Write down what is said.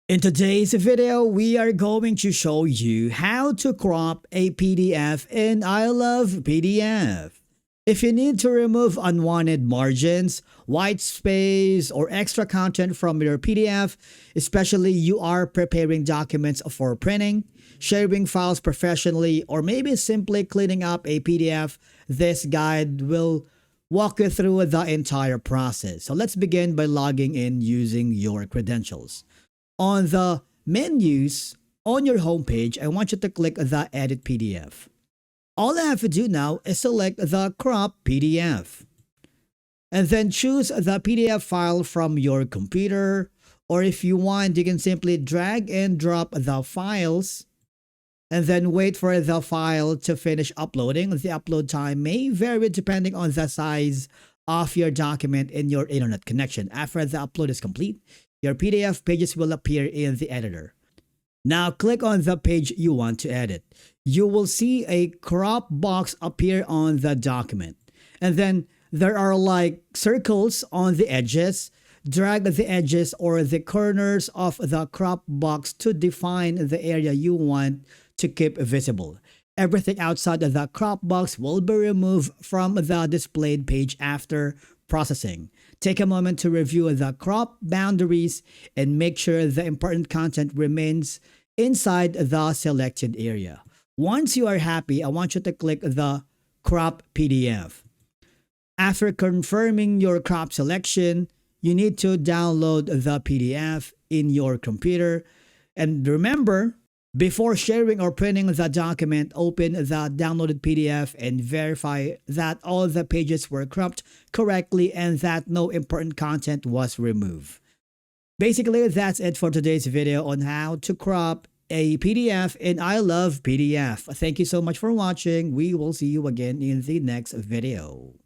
In today's video, we are going to show you how to crop a PDF in iLovePDF. If you need to remove unwanted margins, white space, or extra content from your PDF, especially you are preparing documents for printing, sharing files professionally, or maybe simply cleaning up a PDF, this guide will walk you through the entire process. So let's begin by logging in using your credentials. On the menus on your homepage, I want you to click the Edit PDF. All I have to do now is select the Crop PDF. And then choose the PDF file from your computer. Or if you want, you can simply drag and drop the files and then wait for the file to finish uploading. The upload time may vary depending on the size of your document and your internet connection. After the upload is complete, your PDF pages will appear in the editor. Now click on the page you want to edit. You will see a crop box appear on the document. And then there are like circles on the edges. Drag the edges or the corners of the crop box to define the area you want to keep visible. Everything outside of the crop box will be removed from the displayed page after processing. Take a moment to review the crop boundaries and make sure the important content remains inside the selected area. Once you are happy, I want you to click the Crop PDF. After confirming your crop selection, you need to download the PDF in your computer. And remember, before sharing or printing the document, open the downloaded PDF and verify that all the pages were cropped correctly and that no important content was removed. Basically, that's it for today's video on how to crop a PDF in iLovePDF. Thank you so much for watching. We will see you again in the next video.